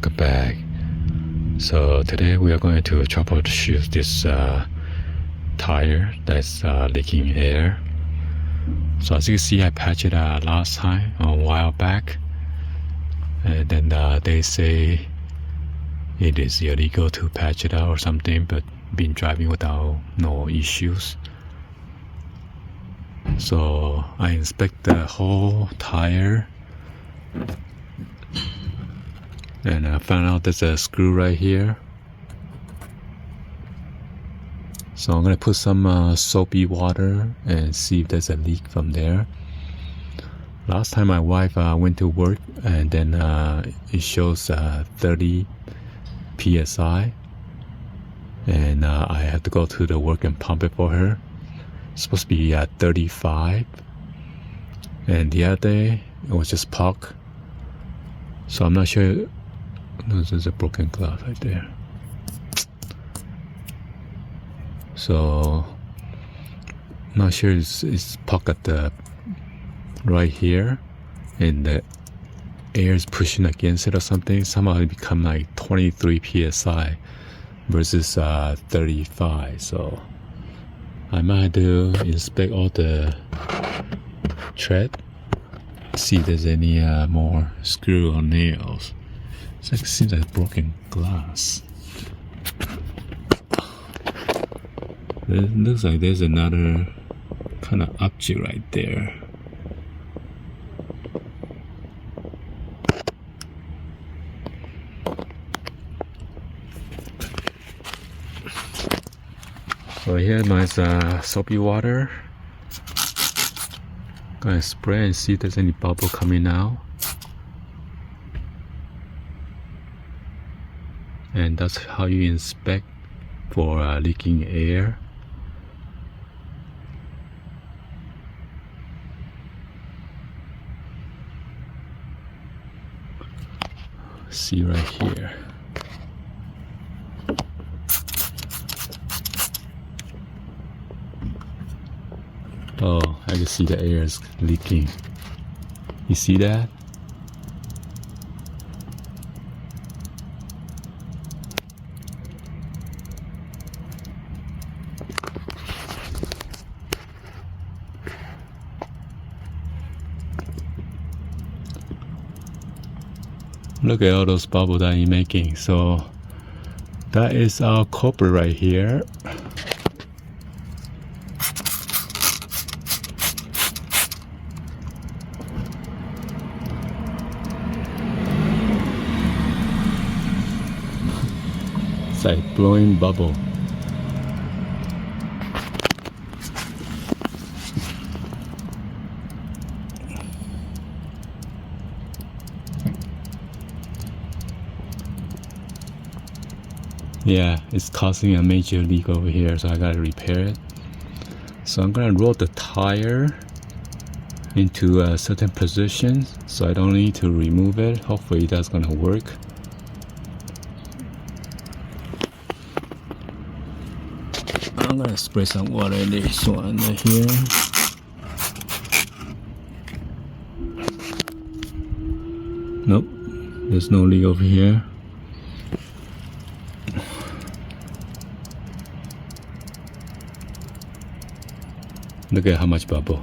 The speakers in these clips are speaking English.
welcome back. So today we are going to troubleshoot this tire that's leaking air. So as you can see, I patched it last time, a while back, and then they say it is illegal to patch it out or something, but been driving without no issues. So I inspect the whole tire and I found out there's a screw right here. So I'm gonna put some soapy water and see if there's a leak from there. Last time my wife went to work, and then it shows 30 psi, and I had to go to the work and pump it for her. It's supposed to be 35, and the other day it was just puck. So I'm not sure. There's a broken glass right there. So I'm not sure it's puck at the right here, and the air is pushing against it or something. Somehow it become like 23 psi versus 35. So I might have to inspect all the tread, see if there's any more screw or nails. It seems like broken glass. It looks like there's another kind of object right there. So here's my soapy water. Gonna spray and see if there's any bubble coming out. And that's how you inspect for leaking air. See right here. Oh, I can see the air is leaking. You see that? Look at all those bubbles that you're making. So that is our culprit right here. It's like blowing bubble. Yeah, it's causing a major leak over here, so I gotta repair it. So I'm gonna roll the tire into a certain position, so I don't need to remove it. Hopefully that's gonna work. I'm gonna spray some water in this one right here. Nope, there's no leak over here. Look at how much bubble.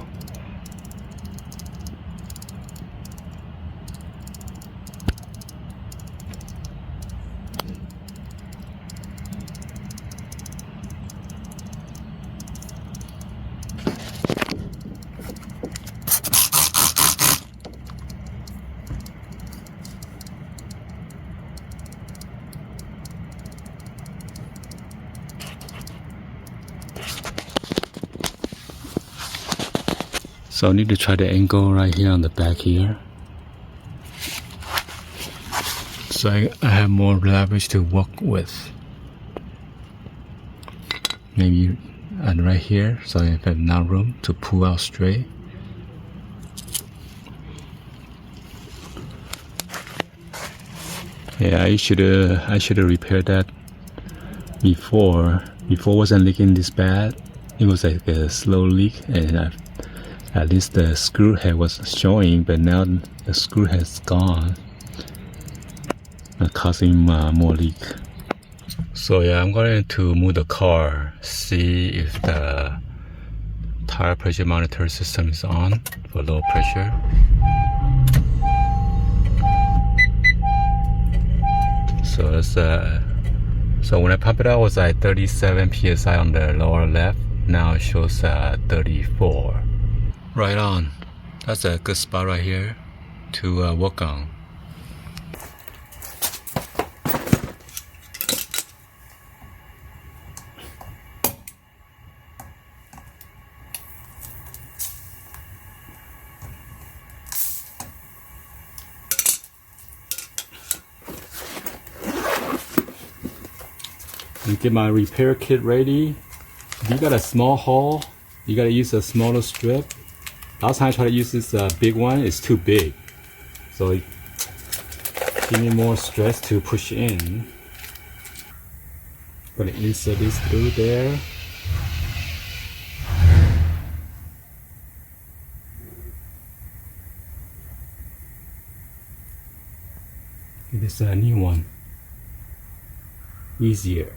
So I need to try the angle right here on the back here. So I have more leverage to work with. Maybe right here, so I have enough room to pull out straight. Yeah, I should have repaired that before. Before it wasn't leaking this bad. It was like a slow leak, and at least the screw head was showing, but now the screw head's gone. causing more leak. So yeah, I'm going to move the car, see if the tire pressure monitor system is on for low pressure. So it's so when I pump it out, it was like 37 psi on the lower left. Now it shows 34. Right on. That's a good spot right here to work on. And get my repair kit ready. If you got a small hole, you gotta use a smaller strip. Last time I tried to use this big one, it's too big. So it give me more stress to push in. Gonna insert this through there. This is a new one. Easier.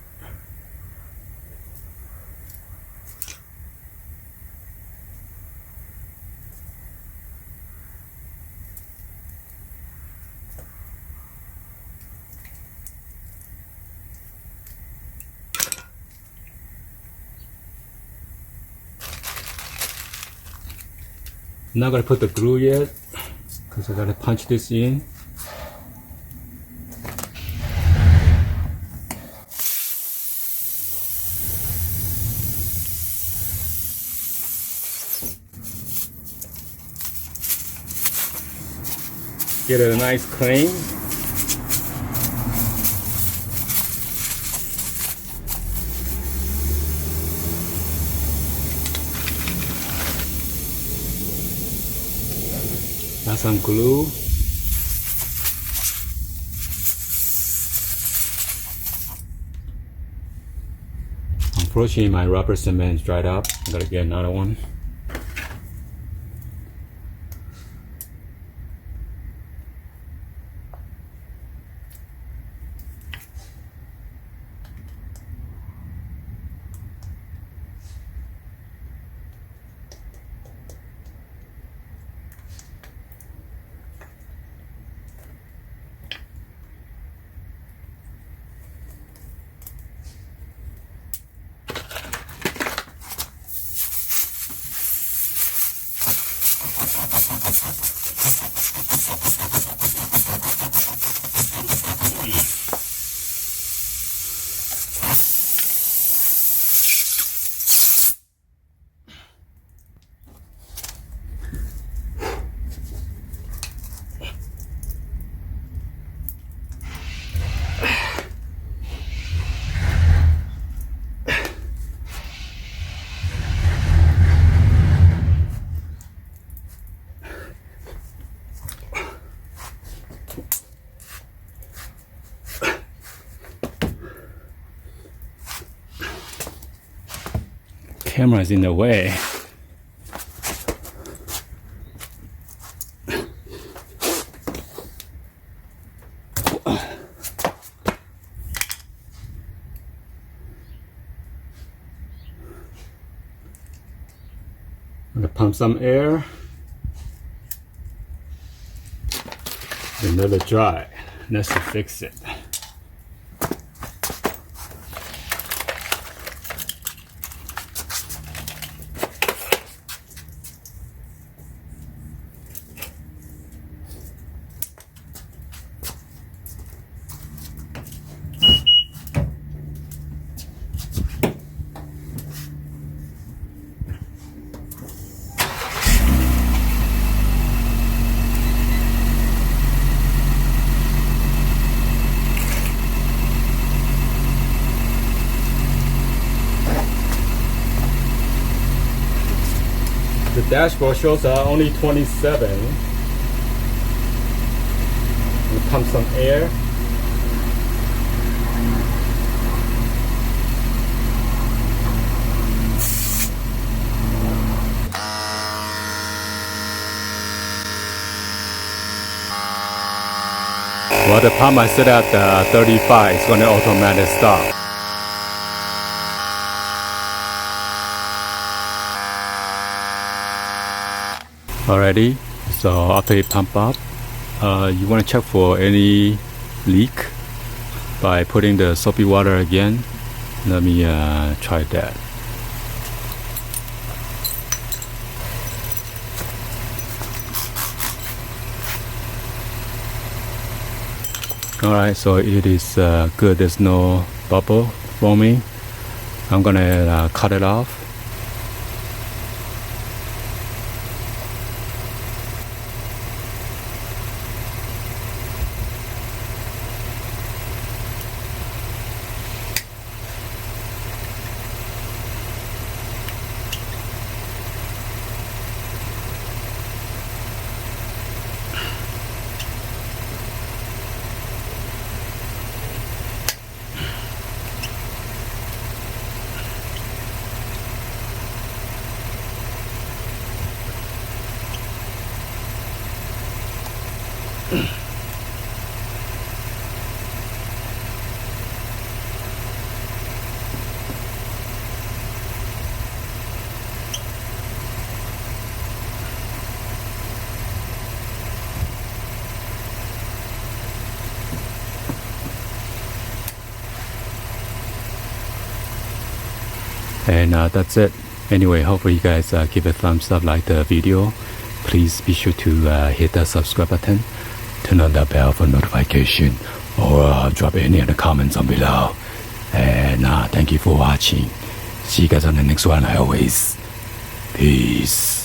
I'm not gonna put the glue yet because I gotta punch this in. Get it a nice clean. Add some glue. Unfortunately, my rubber cement is dried up. I gotta get another one. Camera's in the way. I'm gonna pump some air and let it dry. Let's fix it. The dashboard shows only 27. We pump some air. What the pump I set at 35, it's gonna automatic stop. Alrighty, so after you pump up, you want to check for any leak by putting the soapy water again. Let me try that. Alright, so it is good. There's no bubble forming. I'm gonna cut it off. And that's it. Anyway, hopefully you guys give a thumbs up, like the video. Please be sure to hit that subscribe button, turn on the bell for notification, or drop any other comments on below. And thank you for watching. See you guys on the next one. Always peace.